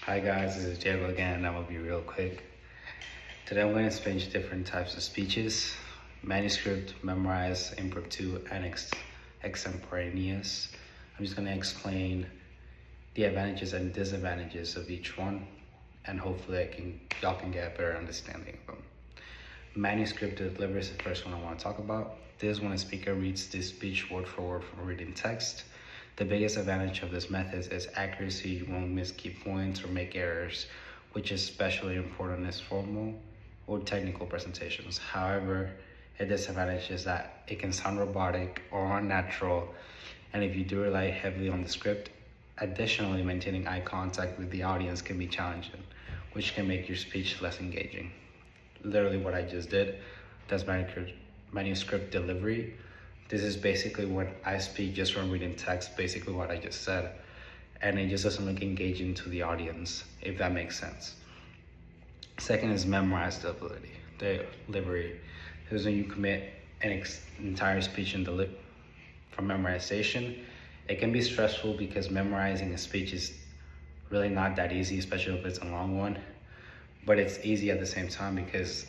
Hi guys, this is Diego again. I'm gonna be real quick. Today I'm going to finish different types of speeches: manuscript, memorized, impromptu, and extemporaneous. I'm just gonna explain the advantages and disadvantages of each one, and hopefully y'all can get a better understanding of them. Manuscript delivery is the first one I want to talk about. This is when a speaker reads the speech word for word from reading text. The biggest advantage of this method is accuracy. You won't miss key points or make errors, which is especially important in formal or technical presentations. However, a disadvantage is that it can sound robotic or unnatural, and if you do rely heavily on the script, additionally, maintaining eye contact with the audience can be challenging, which can make your speech less engaging. Literally what I just did, that's manuscript delivery. This is basically what I speak just from reading text, basically what I just said. And it just doesn't look engaging to the audience, if that makes sense. Second is memorized delivery. This is when you commit an entire speech from memorization. It can be stressful because memorizing a speech is really not that easy, especially if it's a long one. But it's easy at the same time because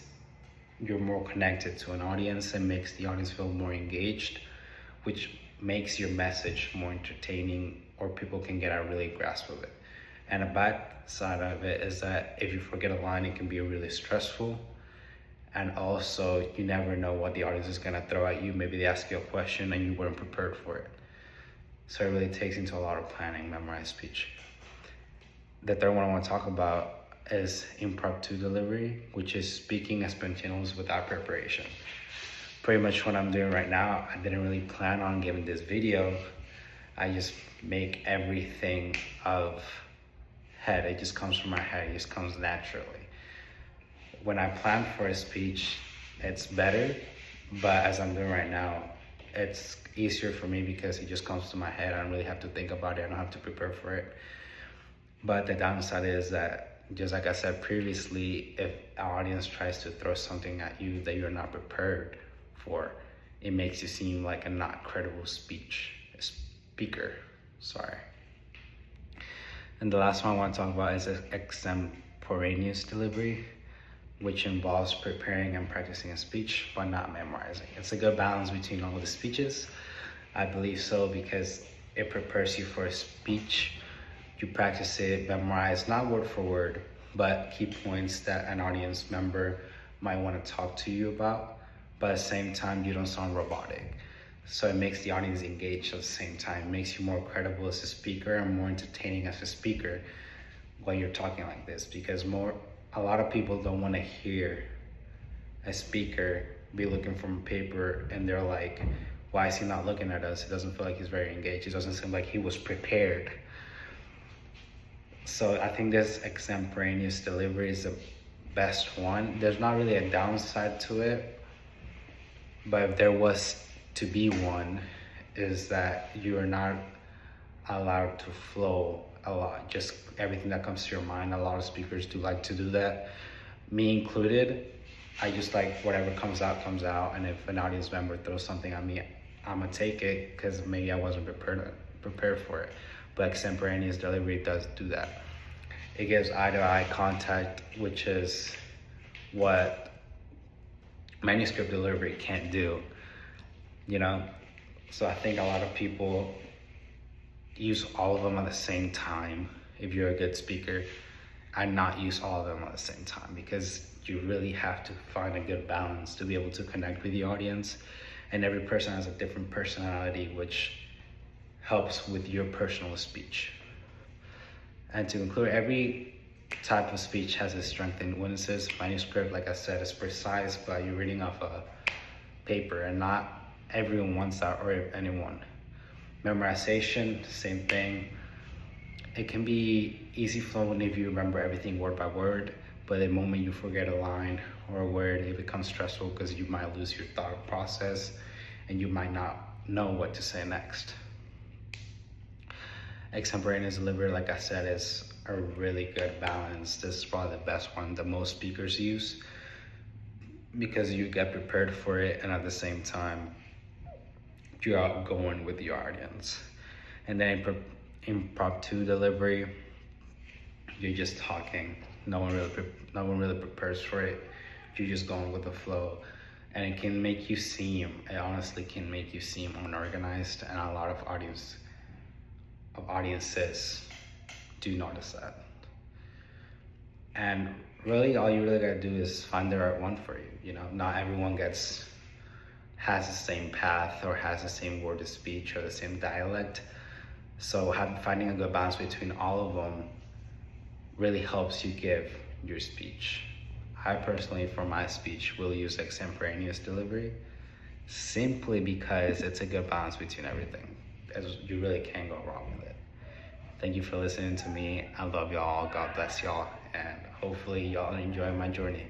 you're more connected to an audience and makes the audience feel more engaged, which makes your message more entertaining, or people can get a really grasp of it. And a bad side of it is that if you forget a line, it can be really stressful. And also, you never know what the audience is gonna throw at you. Maybe they ask you a question and you weren't prepared for it. So it really takes into a lot of planning, memorized speech. The third one I want to talk about is impromptu delivery, which is speaking spontaneous without preparation. Pretty much what I'm doing right now, I didn't really plan on giving this video. I just make everything of head. It just comes from my head, it just comes naturally. When I plan for a speech, it's better, but as I'm doing right now, it's easier for me because it just comes to my head. I don't really have to think about it, I don't have to prepare for it. But the downside is that, just like I said previously, if our audience tries to throw something at you that you're not prepared for, it makes you seem like a not credible speaker. And the last one I want to talk about is extemporaneous delivery, which involves preparing and practicing a speech but not memorizing. It's a good balance between all the speeches. I believe so because it prepares you for a speech. You practice it, memorize, not word for word, but key points that an audience member might want to talk to you about. But at the same time, you don't sound robotic. So it makes the audience engaged at the same time. It makes you more credible as a speaker and more entertaining as a speaker when you're talking like this. Because a lot of people don't want to hear a speaker be looking from paper and they're like, why is he not looking at us? It doesn't feel like he's very engaged. It doesn't seem like he was prepared. So I think this extemporaneous delivery is the best one. There's not really a downside to it, but if there was to be one, is that you are not allowed to flow a lot, just everything that comes to your mind. A lot of speakers do like to do that, me included. I just like whatever comes out, and if an audience member throws something at me, I'm gonna take it because maybe I wasn't prepared for it. But extemporaneous delivery does do that. It gives eye-to-eye contact, which is what manuscript delivery can't do, you know? So I think a lot of people use all of them at the same time if you're a good speaker, and not use all of them at the same time, because you really have to find a good balance to be able to connect with the audience. And every person has a different personality, which helps with your personal speech. And to conclude, every type of speech has its strengths and weaknesses. Manuscript, like I said, is precise, but you're reading off a paper, and not everyone wants that, or anyone. Memorization, same thing. It can be easy flowing if you remember everything word by word, but the moment you forget a line or a word, it becomes stressful because you might lose your thought process and you might not know what to say next. Extemporaneous delivery, like I said, is a really good balance. This is probably the best one that most speakers use because you get prepared for it, and at the same time, you're outgoing with your audience. And then impromptu delivery, you're just talking. No one really prepares for it. You're just going with the flow, and it can make you seem. It honestly can make you seem unorganized, and a lot of audiences do notice that. And really, all you really gotta do is find the right one for you. You know, not everyone has the same path or has the same word of speech or the same dialect. So finding a good balance between all of them really helps you give your speech. I personally, for my speech, will use extemporaneous delivery simply because it's a good balance between everything. You really can't go wrong with it. Thank you for listening to me. I love y'all. God bless y'all. And hopefully y'all enjoy my journey.